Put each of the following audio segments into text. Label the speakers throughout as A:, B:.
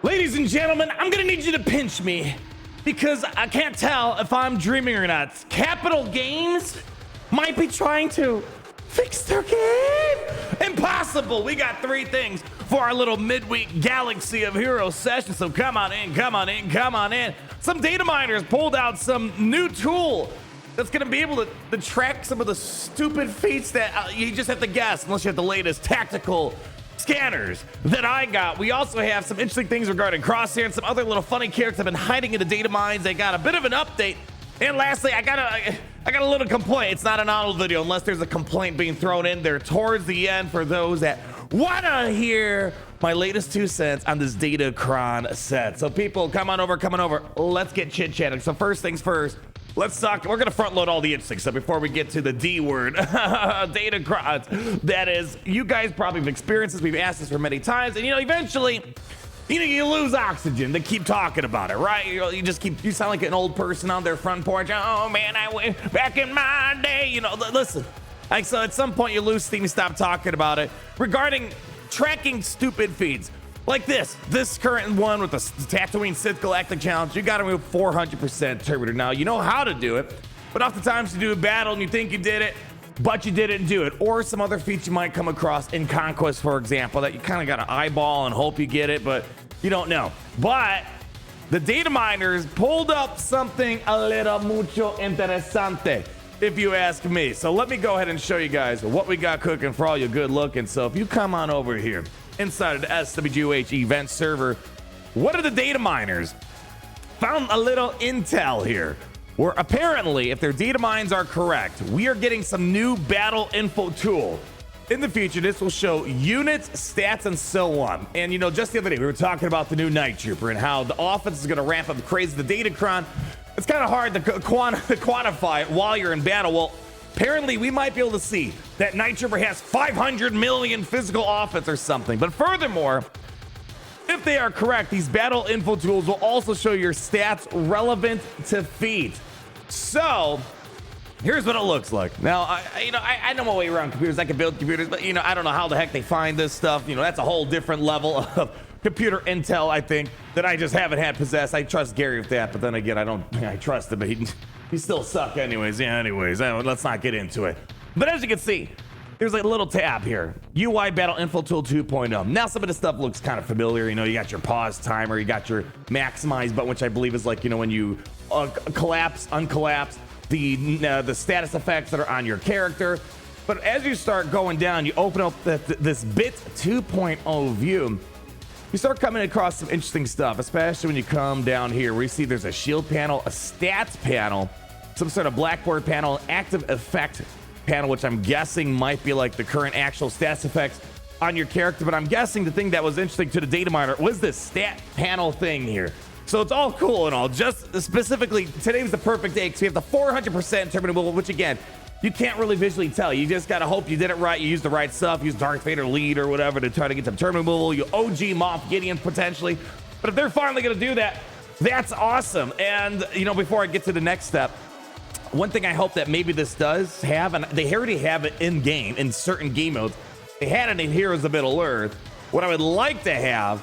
A: Ladies and gentlemen, I'm gonna need you to pinch me because I can't tell if I'm dreaming or not. Capital Games might be trying to fix their game. Impossible. We got 3 things for our little midweek Galaxy of Heroes session. So come on in, come on in, come on in. Some data miners pulled out some new tool that's gonna be able to track some of the stupid feats that you just have to guess unless you have the latest tactical scanners that I got. We also have some interesting things regarding Crosshair and some other little funny characters that have been hiding in the data mines. They got a bit of an update. And lastly, I got a little complaint. It's not an auto video unless there's a complaint being thrown in there towards the end for those that wanna hear my latest 2 cents on this Datacron set. So people, come on over. Let's get chit-chatting. So first things first, let's talk. We're gonna front load all the interesting stuff before we get to the D word. Datacron. That is, you guys probably have experienced this. We've asked this for many times, and eventually, you lose oxygen. They keep talking about it, right? You sound like an old person on their front porch. Oh man, I went back in my day. Listen. So at some point you lose steam, you stop talking about it. Regarding tracking stupid feeds like this current one with the Tatooine Sith Galactic Challenge, you got to move 400% turbo. Now you know how to do it, but oftentimes you do a battle and you think you did it, but you didn't do it. Or some other feats you might come across in Conquest, for example, that you kind of got to eyeball and hope you get it, but you don't know. But the data miners pulled up something a little mucho interesante, if you ask me. So let me go ahead and show you guys what we got cooking for all you good looking. So if you come on over here inside of the SWGoH event server, what are the data miners? Found a little intel here where apparently, if their data mines are correct, we are getting some new battle info tool. In the future, this will show units, stats, and so on. And just the other day, we were talking about the new Night Trooper and how the offense is going to ramp up crazy. The Datacron, it's kind of hard to quantify it while you're in battle. Well, apparently, we might be able to see that Night Trooper has 500 million physical offense or something. But furthermore, if they are correct, these battle info tools will also show your stats relevant to feat. So here's what it looks like. Now, I know my way around computers. I can build computers, but I don't know how the heck they find this stuff. That's a whole different level of computer intel, I think, that I just haven't had possessed. I trust Gary with that, but then again, I trust him, but he still suck anyways. Yeah, anyways, let's not get into it. But as you can see, there's a little tab here, UI Battle Info Tool 2.0. Now some of this stuff looks kind of familiar. You got your pause timer, you got your maximize button, which I believe is like, when you collapse, uncollapse, the status effects that are on your character. But as you start going down, you open up this bit 2.0 view. You start coming across some interesting stuff, especially when you come down here where you see there's a shield panel, a stats panel, some sort of blackboard panel, active effect panel, which I'm guessing might be like the current actual stats effects on your character. But I'm guessing the thing that was interesting to the data miner was this stat panel thing here. So it's all cool and all. Just specifically, today was the perfect day because we have the 400% terminable, which again, you can't really visually tell. You just gotta hope you did it right. You used the right stuff. Use Darth Vader lead or whatever to try to get some terminable. You OG Moff Gideon potentially. But if they're finally gonna do that, that's awesome. And before I get to the next step, one thing I hope that maybe this does have, and they already have it in game in certain game modes. They had it in Heroes of Middle Earth. What I would like to have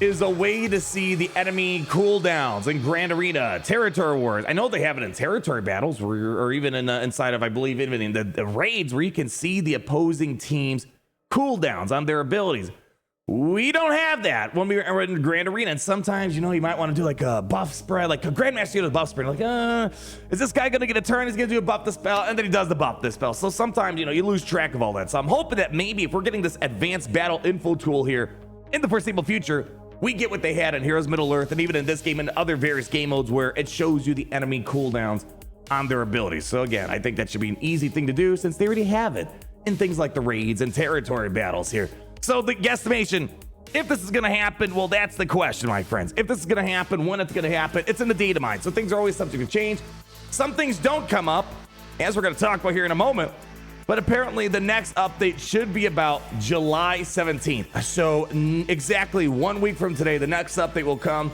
A: is a way to see the enemy cooldowns in Grand Arena, Territory Wars. I know they have it in territory battles, or even in inside of, I believe, even in the raids, where you can see the opposing team's cooldowns on their abilities. We don't have that when we were in Grand Arena, and sometimes, you might want to do like a buff spread, like a Grandmaster Yoda's buff spread. Like, is this guy going to get a turn? He's going to do a buff dispel, and then he does the buff dispel. So sometimes, you lose track of all that. So I'm hoping that maybe if we're getting this advanced battle info tool here in the foreseeable future, we get what they had in Heroes Middle Earth, and even in this game and other various game modes where it shows you the enemy cooldowns on their abilities. So again, I think that should be an easy thing to do since they already have it in things like the raids and territory battles here. So the guesstimation, if this is going to happen, well, that's the question, my friends. If this is going to happen, when it's going to happen, it's in the data mine. So things are always subject to change. Some things don't come up, as we're going to talk about here in a moment. But apparently the next update should be about July 17th. So exactly 1 week from today, the next update will come.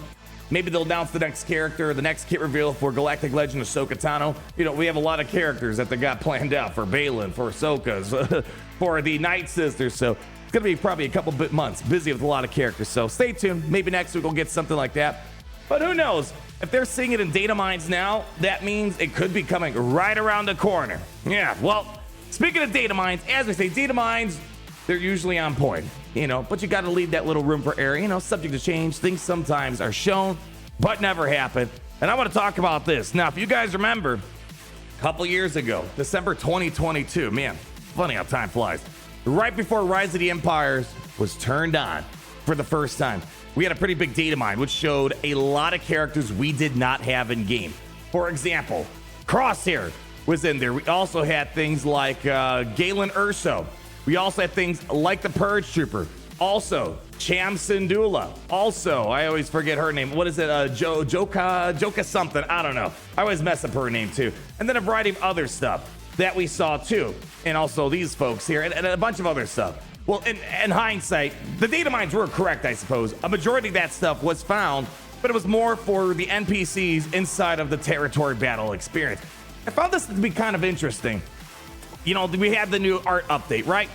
A: Maybe they'll announce the next character, the next kit reveal for Galactic Legend Ahsoka Tano. We have a lot of characters that they got planned out for Balin, for Ahsoka's, for the Night Sisters. So It's going to be probably a couple months busy with a lot of characters. So stay tuned. Maybe next week we'll get something like that. But who knows? If they're seeing it in data mines now, that means it could be coming right around the corner. Yeah, well, speaking of data mines, as we say, data mines, they're usually on point, but you got to leave that little room for error, subject to change. Things sometimes are shown, but never happen. And I want to talk about this. Now, if you guys remember, a couple years ago, December 2022, man, funny how time flies. Right before Rise of the Empires was turned on for the first time, we had a pretty big data mine, which showed a lot of characters we did not have in game. For example, Crosshair was in there. We also had things like Galen Urso. We also had things like the Purge Trooper. Also, Cham Syndulla. Also, I always forget her name. What is it? Joka something. I don't know. I always mess up her name too. And then a variety of other stuff that we saw too. And also these folks here and a bunch of other stuff. Well, in hindsight, the data mines were correct, I suppose. A majority of that stuff was found, but it was more for the NPCs inside of the territory battle experience. I found this to be kind of interesting. We had the new art update, right?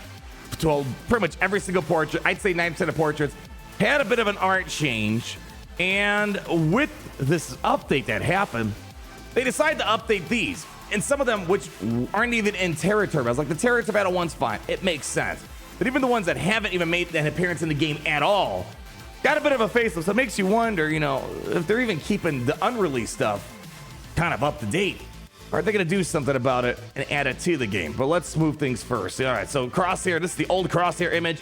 A: So pretty much every single portrait, I'd say 90% of portraits, had a bit of an art change. And with this update that happened, they decided to update these. And some of them, which aren't even in territory battles, like the territory battle one's fine. It makes sense. But even the ones that haven't even made an appearance in the game at all, got a bit of a facelift. So it makes you wonder, if they're even keeping the unreleased stuff kind of up to date. Or are they going to do something about it and add it to the game? But let's move things first. All right, so Crosshair, this is the old Crosshair image.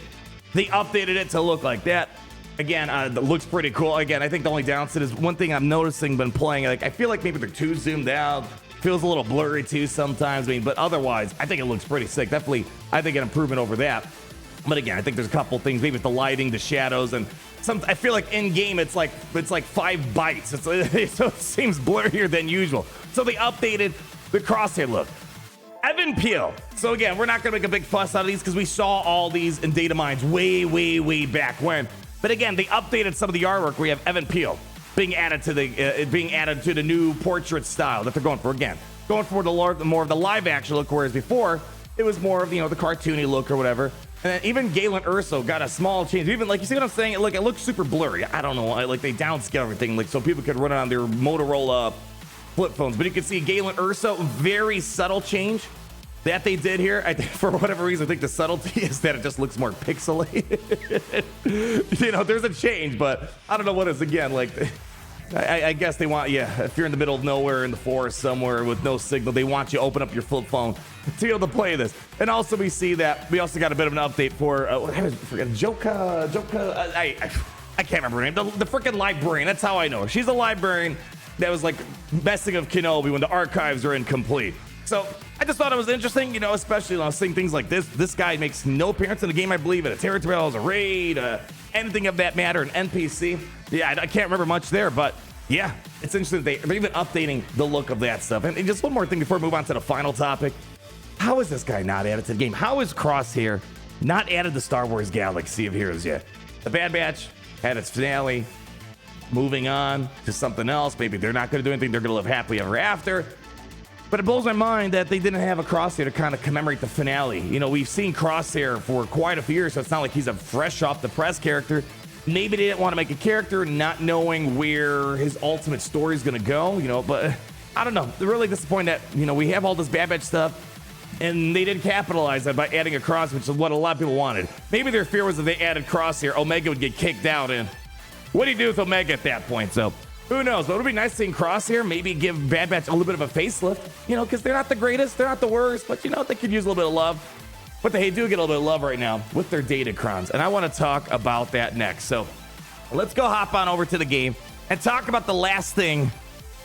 A: They updated it to look like that. Again, it looks pretty cool. Again, I think the only downside is one thing I'm noticing when playing, I feel like maybe they're too zoomed out. Feels a little blurry too sometimes. But otherwise, I think it looks pretty sick. Definitely, I think an improvement over that. But again, I think there's a couple things, maybe with the lighting, the shadows, and I feel like in game it's like 5 bytes. So it seems blurrier than usual. So they updated the Crosshair look. Evan Peel. So again, we're not gonna make a big fuss out of these because we saw all these in data mines way back when. But again, they updated some of the artwork. We have Evan Peel being added to the new portrait style that they're going for. Again, going for the more of the live action look, whereas before it was more of the cartoony look or whatever. And then even Galen Urso got a small change. Even you see what I'm saying? It looks super blurry. I don't know. They downscale everything so people could run it on their Motorola flip phones. But you can see Galen Urso, very subtle change that they did here. I think for whatever reason, I think the subtlety is that it just looks more pixelated. There's a change, but I don't know what it is. Again, I guess they want, if you're in the middle of nowhere in the forest somewhere with no signal, they want you to open up your flip phone to be able to play this. And also we see that we also got a bit of an update for, Joka, I can't remember her name, the freaking librarian. That's how I know her. She's a librarian that was messing with Kenobi when the archives are incomplete. So I just thought it was interesting, especially when I was seeing things like this. This guy makes no appearance in the game, I believe, in a territory battle, as a raid, anything of that matter, an NPC. Yeah, I can't remember much there, but yeah, it's interesting. They're even updating the look of that stuff. And just one more thing before we move on to the final topic. How is this guy not added to the game? How is Crosshair not added to Star Wars Galaxy of Heroes yet? The Bad Batch had its finale. Moving on to something else. Maybe they're not going to do anything. They're going to live happily ever after. But it blows my mind that they didn't have a Crosshair to kind of commemorate the finale. We've seen Crosshair for quite a few years, so it's not like he's a fresh off the press character. Maybe they didn't want to make a character not knowing where his ultimate story is going to go, but I don't know. They're really disappointed that, we have all this Bad Batch stuff and they didn't capitalize that by adding a Cross, which is what a lot of people wanted. Maybe their fear was that they added Crosshair, Omega would get kicked out, and what do you do with Omega at that point? So who knows? But it would be nice seeing Crosshair maybe give Bad Batch a little bit of a facelift, because they're not the greatest, they're not the worst, but they could use a little bit of love. But they do get a little bit of love right now with their Datacrons, and I want to talk about that next. So let's go hop on over to the game and talk about the last thing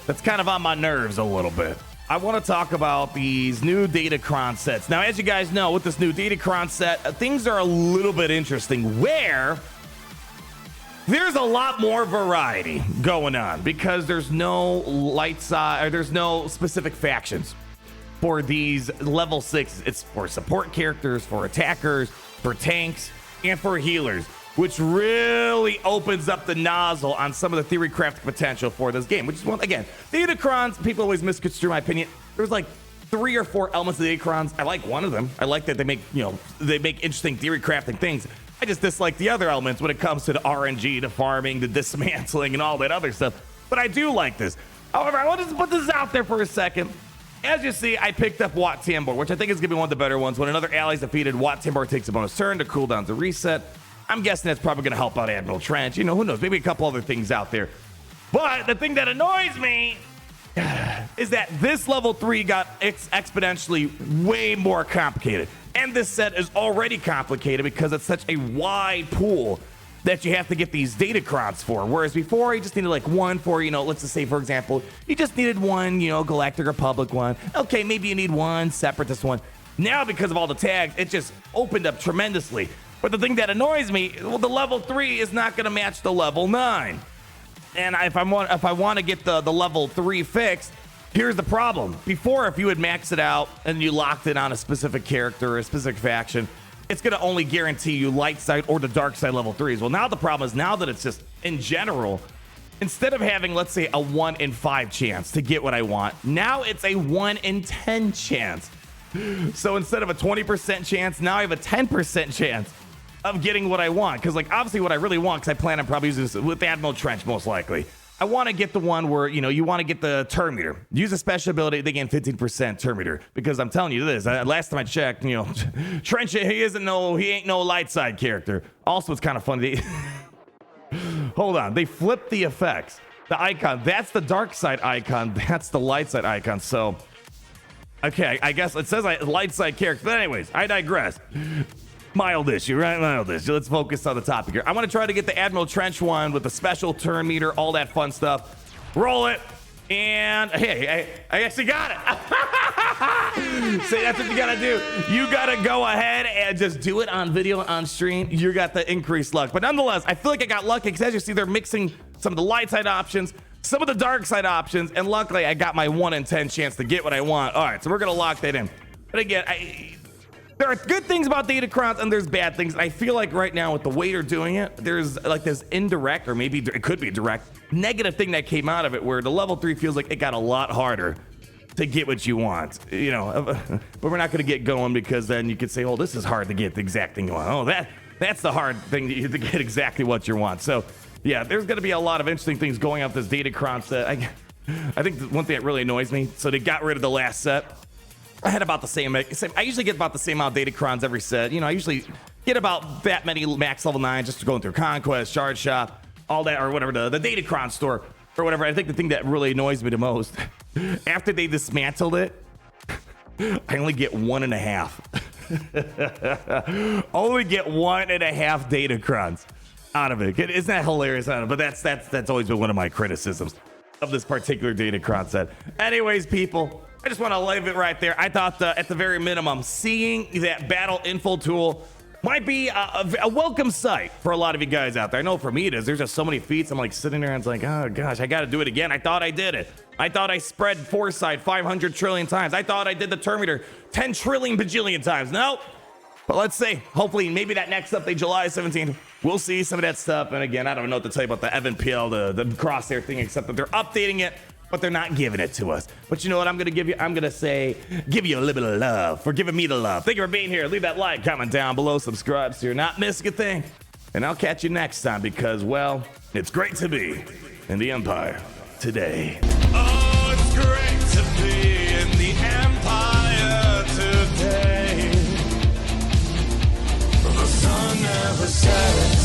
A: that's kind of on my nerves a little bit. I want to talk about these new Datacron sets. Now, as you guys know, with this new Datacron set, things are a little bit interesting where there's a lot more variety going on because there's no light side, or there's no specific factions for these level 6. It's for support characters, for attackers, for tanks, and for healers, which really opens up the nozzle on some of the theory crafting potential for this game, which is, again, Datacrons, people always misconstrue my opinion. There's 3 or 4 elements of the Datacrons. I like one of them. I like that they make, they make interesting theory crafting things. I just dislike the other elements when it comes to the RNG, the farming, the dismantling, and all that other stuff. But I do like this. However, I want to just put this out there for a second. As you see, I picked up Wat Tambor, which I think is going to be one of the better ones. When another ally is defeated, Wat Tambor takes a bonus turn to cooldown to reset. I'm guessing that's probably going to help out Admiral Trench. Who knows? Maybe a couple other things out there. But the thing that annoys me is that this level 3 got exponentially way more complicated. And this set is already complicated because it's such a wide pool that you have to get these Datacrons for. Whereas before, you just needed like one for, let's just say, for example, you just needed one, Galactic Republic one. Okay, maybe you need one Separatist one. Now, because of all the tags, it just opened up tremendously. But the thing that annoys me, well, the level 3 is not going to match the level 9. And if I want to get the level 3 fixed, here's the problem. Before, if you had maxed it out and you locked it on a specific character or a specific faction, it's going to only guarantee you light side or the dark side level 3s. Well, now the problem is now that it's just in general, instead of having, let's say, a 1 in 5 chance to get what I want, now it's a 1 in 10 chance. So instead of a 20% chance, now I have a 10% chance of getting what I want. Because, obviously what I really want, because I plan on probably using this with Admiral Trench most likely, I want to get the one where, you want to get the turn meter. Use a special ability, they gain 15% turn meter. Because I'm telling you this, last time I checked, Trench, he ain't no light side character. Also, it's kind of funny. Hold on, they flipped the effects. The icon, that's the dark side icon, that's the light side icon. So, okay, I guess it says light side character. But anyways, I digress. Mild issue, right? Mild issue. Let's focus on the topic here. I want to try to get the Admiral Trench one with the special turn meter, all that fun stuff. Roll it. And hey, I actually got it. See, that's what you got to do. You got to go ahead and just do it on video, on stream. You got the increased luck. But nonetheless, I feel like I got lucky because as you see, they're mixing some of the light side options, some of the dark side options, and luckily I got my 1 in 10 chance to get what I want. All right, so we're going to lock that in. But again, there are good things about Datacrons and there's bad things. I feel like right now with the way they're doing it, there's like this indirect, or maybe it could be direct, negative thing that came out of it where the level 3 feels like it got a lot harder to get what you want, but we're not going to get going because then you could say, oh, this is hard to get the exact thing you want. Oh, that's the hard thing to get exactly what you want. So yeah, there's going to be a lot of interesting things going up this Datacron set. I think the one thing that really annoys me, so they got rid of the last set. I had about the same. I usually get about the same amount of Datacrons every set. I usually get about that many max level 9 just going through Conquest, Shard Shop, all that, or whatever, the Datacron store, or whatever. I think the thing that really annoys me the most, after they dismantled it, I only get 1.5. Only get 1.5 Datacrons out of it. Isn't that hilarious? But that's always been one of my criticisms of this particular Datacron set. Anyways, people, I just want to leave it right there. I thought at the very minimum, seeing that battle info tool might be a welcome sight for a lot of you guys out there. I know for me it is. There's just so many feats. I'm like sitting there and it's like, oh gosh, I got to do it again. I thought I did it. I thought I spread foresight 500 trillion times. I thought I did the turn meter 10 trillion bajillion times. Nope. But let's see. Hopefully, maybe that next update, July 17th, we'll see some of that stuff. And again, I don't know what to tell you about the Evan PL, the crosshair thing, except that they're updating it, but they're not giving it to us. But you know what I'm going to give you? I'm going to say, give you a little bit of love for giving me the love. Thank you for being here. Leave that like, comment down below, subscribe so you're not missing a thing. And I'll catch you next time because, well, it's great to be in the Empire today.
B: Oh, it's great to be in the Empire today. The sun never sets.